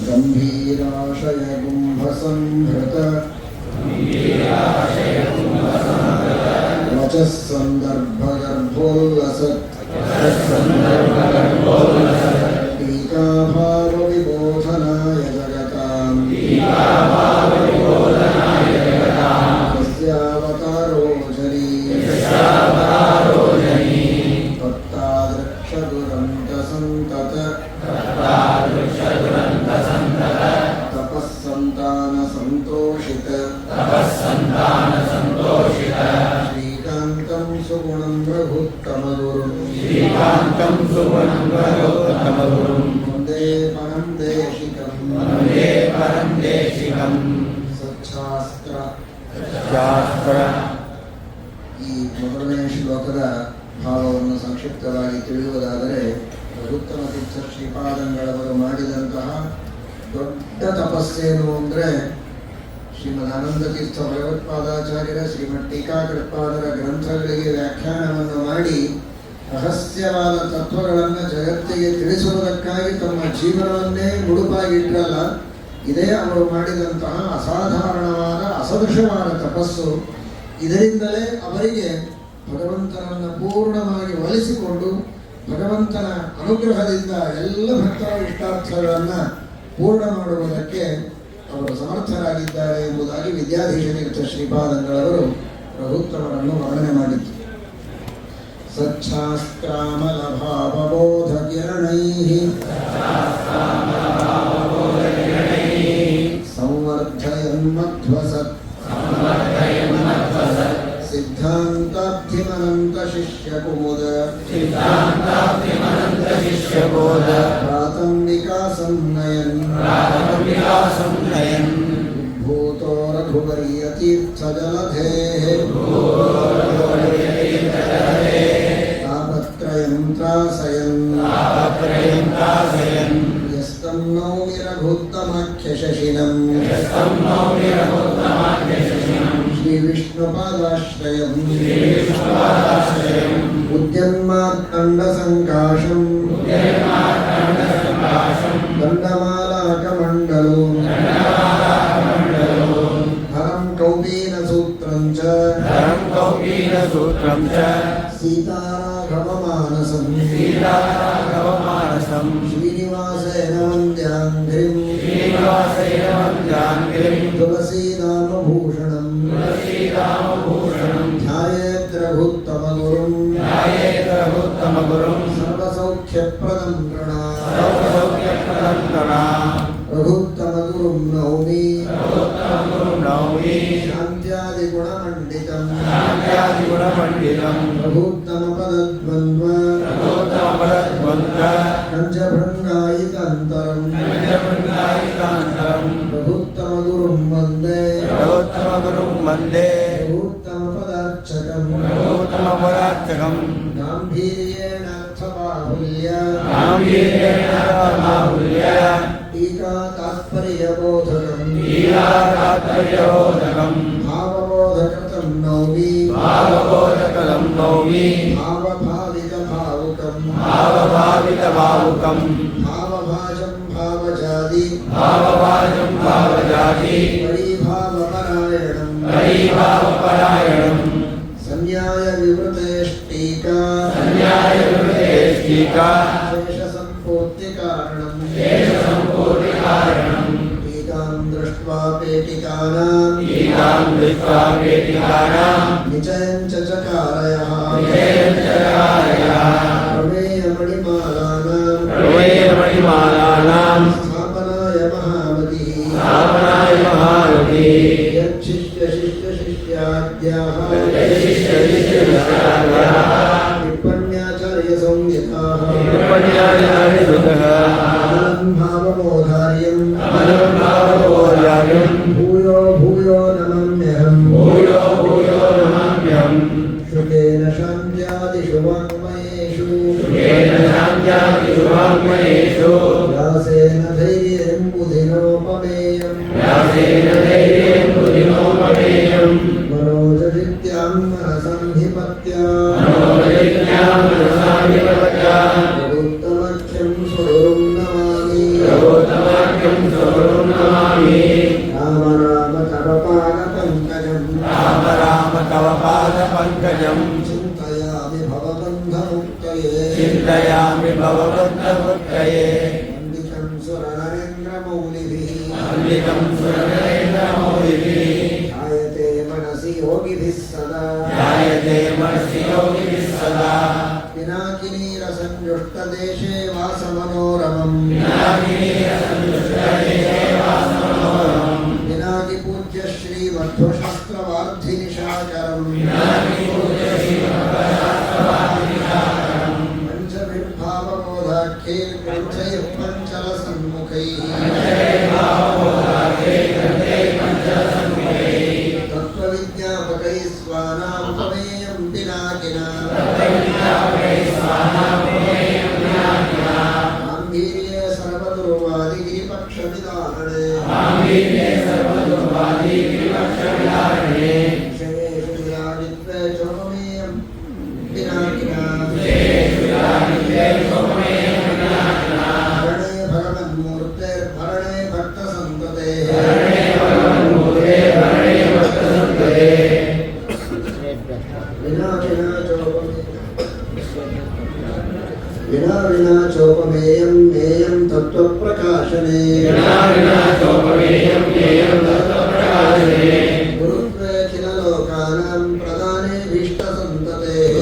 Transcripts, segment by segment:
गंभीराशय कुंभसंभृत वचः संदर्भगर्भोल्लसत् टीकाभाव विबोधनाय जगताम् यस्यावतारो जनी तत्तादृक्षदुरन्तसन्तत तपस्सन्तान संतोषित श्रीकान्तं सुगुणं रघुत्तमगुरुं वन्दे परं देशिकं सच्छास्त्र ಈ ಮೊದಲನೇ ಶ್ಲೋಕದ ಭಾವವನ್ನು ಸಂಕ್ಷಿಪ್ತವಾಗಿ ತಿಳಿಯುವುದಾದರೆ, ರಘುತ್ತಮ ತೀರ್ಥ ಶ್ರೀಪಾದಂಗಳವರು ಮಾಡಿದಂತಹ ದೊಡ್ಡ ತಪಸ್ಸೇನು ಅಂದರೆ, ಶ್ರೀಮದ್ ಆನಂದ ತೀರ್ಥ ಭಗವತ್ಪಾದಾಚಾರ್ಯರ ಶ್ರೀಮದ್ ಟೀಕಾಕೃತ್ಪಾದರ ಗ್ರಂಥಗಳಿಗೆ ವ್ಯಾಖ್ಯಾನವನ್ನು ಮಾಡಿ ರಹಸ್ಯವಾದ ತತ್ವಗಳನ್ನು ಜಗತ್ತಿಗೆ ತಿಳಿಸುವುದಕ್ಕಾಗಿ ತಮ್ಮ ಜೀವನವನ್ನೇ ಮುಡುಪಾಗಿಟ್ಟರಲ್ಲ, ಇದೇ ಅವರು ಮಾಡಿದಂತಹ ಅಸಾಧಾರಣವಾದ ಅಸದೃಶವಾದ ತಪಸ್ಸು. ಇದರಿಂದಲೇ ಅವರಿಗೆ ಭಗವಂತನನ್ನು ಪೂರ್ಣವಾಗಿ ಒಲಿಸಿಕೊಂಡು ಭಗವಂತನ ಅನುಗ್ರಹದಿಂದ ಎಲ್ಲ ಭಕ್ತರ ಇಷ್ಟಾರ್ಥಗಳನ್ನು ಪೂರ್ಣ ಮಾಡುವುದಕ್ಕೆ ಅವರು ಸಮರ್ಥರಾಗಿದ್ದಾರೆ ಎಂಬುದಾಗಿ ವಿದ್ಯಾಧೀಶ ತೀರ್ಥ ಶ್ರೀಪಾದಂಗಳವರು ರಘುತ್ತಮರನ್ನು ವರ್ಣನೆ ಮಾಡಿದ್ದು. ಸಚ್ಛಾಸ್ತ್ರಾಮಲ ಭಾವಬೋಧ ಕಿರಣೈಃ ಸಂವರ್ಧಯನ್ ಮಧ್ವಸತ್ ಸಿದ್ಧಾಂತಾಬ್ಧಿಮನಂತ ಶಿಷ್ಯಕುಮುದ ಪ್ರಾತಂ ವಿಕಾಸಂ ನಯನ್ ಭೂತೋ ರಘುವರ್ಯ ತೀರ್ಥಜಲಧೇಃ ತಾಪತ್ರಯಂ ತ್ರಾಸಯನ್ ಯಸ್ತಂ ನೌಮಿ ರಘುತ್ತಮಾಖ್ಯಶಶಿನಂ ಶ್ರೀ ವಿಷ್ಣುಪಾದಾಶ್ರಯಂ ಉದ್ಯನ್ಮಾರ್ಕಂಡ ಸಂಕಾಶಂ ದಂಡಮಾಲಾಕಮಂಡಲೋ ಹರಂ ಕೌಪೀನ ಸೂತ್ರಂ ಚ ಸೀತಾರಾಘವಮಾನಸಂ ಶ್ರೀನಿವಾಸೇನ ವಂದ್ಯಾಂಘ್ರಿಂ ತುಳಸೀನಾಮಭೂಷಣಂ ಧ್ಯಾಯೇತ್ ರಘುತ್ತಮಗುರುಂ ಸರ್ವಸೌಖ್ಯಪ್ರದಂ ರಘುತ್ತಮಗುರುಂ ನೌಮಿ ಶಾಂತ್ಯಾದಿಗುಣಮಂಡಿತಂ ರಘುತ್ತಮಪದದ್ವಂದ್ವ ಪಂಚಭೃಂಗಾಯಿತಾಂತರಂ ರಘುತ್ತಮಗುರುಂ ವಂದೇ ರಘುತ್ತಮಪದಾರ್ಚಕಂ ಗಾಂಭೀರ್ಯೇಣಾರ್ಥಬಾಹುಲ್ಯ ಟೀಕಾ ತಾತ್ಪರ್ಯಬೋಧಕಂ ಭಾವಬೋಧಕೃತಂ ನೌಮಿ ಭಾವಭಾವಿತ ಭಾವುಕಂ ಭಾವಭಾಜಂ ಪರಿಭಾವಪರಾಯಣಂ ಸಂನ್ಯಾಯ ವಿವೃತೇಷ್ಟೀಕಾ ಶೇಷ ಸಂಪೂರ್ತಿ ಕಾರಣಂ ಟೀಕಾಂ ದೃಷ್ಟ್ವಾ ಪೇಟಿಕಾನಾಂ ನಿಚಯಂ ಚ ಚಕಾರಯಃ ಪ್ರಮೇಯಮಣಿಮಾಲಾನಾಂ ಸ್ಥಾಪನಾಯ ಮಹಾಮತಿ ಯಚ್ಚಿಷ್ಯ ಶಿಷ್ಯ ಶಿಷ್ಯಾದ್ಯಾಃ ವಿಪನ್ಯಾಚಾರ್ಯ ಸಂಹಿತಾಃ ಭಾವಬೋಧಾರ್ಯಂ ಭೂಯೋ ಭೂಯೋ ನಮಮ್ಯಹಂ ಶುಕೇನ ಶಾಂತ್ಯಾದಿಷು ವಾङ्मयेषु व्यासेन धैर्यं बुधिनोपमेयम् मनोजविद्यां मनसंहिपत्या रघुत्तमाख्यं सुगुरुं नमामि भवबन्धमुक्तये चिन्तयामि भवबन्धमुक्तये वन्दितं सुरनरेन्द्रमौलिभिः ध्यायते मनसि योगिभिः सदा पिनाकिनीरसंयुष्टदेशे वासमनोरमम् पिनाकिपूज्य श्रीमध्वशास्त्रवार्धिनिशाकरम् पञ्चविर्भावबोधाख्यैर्ग्रन्थैः पञ्चलसन्मुखैः तत्त्वविज्ञापकैः स्वानां त्वमेयं पिनाकिना गाम्भीर्ये सर्वदुर्वादिगिरिपक्षविदाहणे विषयेषु विराजित्वे चोपमेयं पिनाकिना भरणे भगवन्मूर्तेर्भरणे भक्तसन्ततेः विना चोपमेयं नेयं तत्त्वप्रकाशने गुरुत्वे किल लोकानां प्रदाने भीष्टसन्ततेः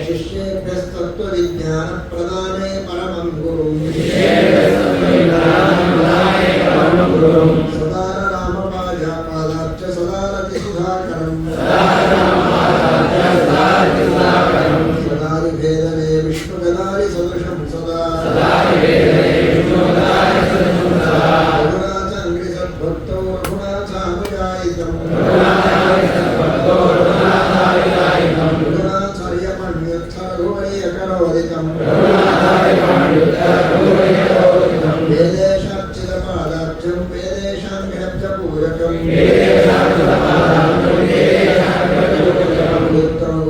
शिष्येभ्यस्तत्त्वविज्ञानप्रदाने परमं गुरुं सदाररामपादाब्ज सदारतिसुधाकरम् सदारिभेदने विष्णुगदारि सदृशं सदा रघुनाथाङ्घ्रिसद्भक्तौ रघुनाथानुयायितम् रघुनाथार्यमण्यर्थरघुवर्यकरोदितम् वेदेशार्चितपादाब्जं वेदेशाङ्घ्रब्जपूरकम्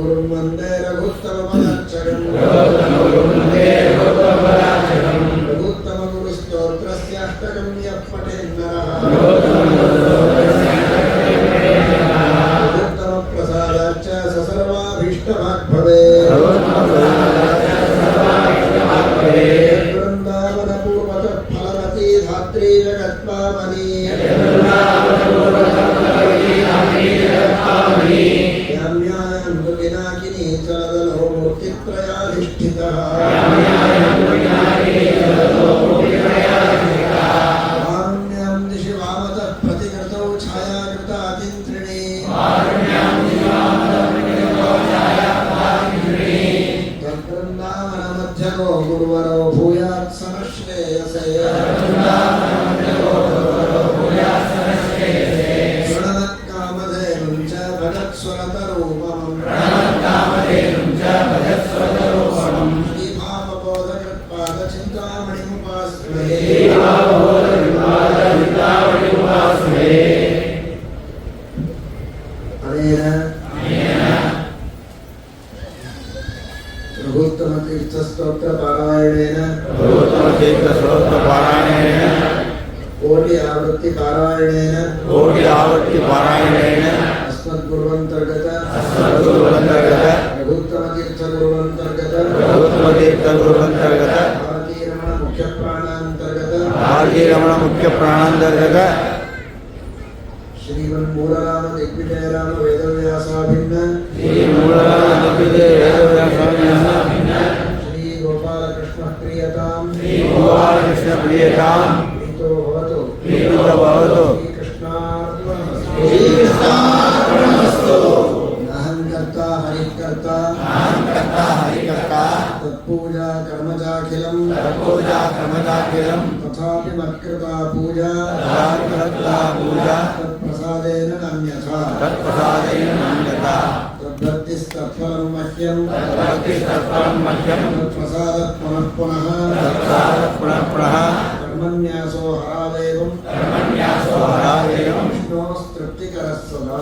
गुरुं वन्दे रघुत्तमपदार्चकम् रघुत्तमगुरुस्तोत्रस्याष्टकं यः पठेन्नरः रघुत्तमप्रसादाच्च स सर्वाभीष्टभाग्भवेत् वृन्दावनपूर्वतः धात्री जगत्पावनी याम्यायन्तु पिनाकिनी चलदलो मूर्तित्रयाधिष्ठितः कारुण्यां दिशि वामतः प्रतिकृतौ छायाकृतातिन्त्रिणी तद्वृन्दावनमध्यगो गुरुवरो भूयात् समश्रेयसे प्रणमत्कामधेनुं च भजत्स्वरतरूपमम् श्रीभावबोधकृत्पादचिन्तामणिमुपास्महे अनेन रघुत्तमतीर्थस्तोत्रपारायणेन कोटि आवृत्ति पारायणेन अस्मद्गुरुवन्तर्गत रघुत्तमतीर्थगुरुवन्तर्गत भारतीरमण मुख्यप्राणान्तर्गत श्रीमन्मूलराम दिग्विजयराम वेदव्यासाभिन्न श्री गोपालकृष्ण प्रियताम प्रीतो भवतु श्रीकृष्णार्पणमस्तु अहं कर्ता हरिकर्ता तत्पूजा कर्मजाखिलं तथापि मत्कृता पूजा तत्प्रसादेन नान्यथा तद्भक्तिस्तत्फलं मह्यं तत्प्रसादः पुनः पुनः कर्मन्यासो हरादेवं विष्णोस्तृप्तिकरः सदा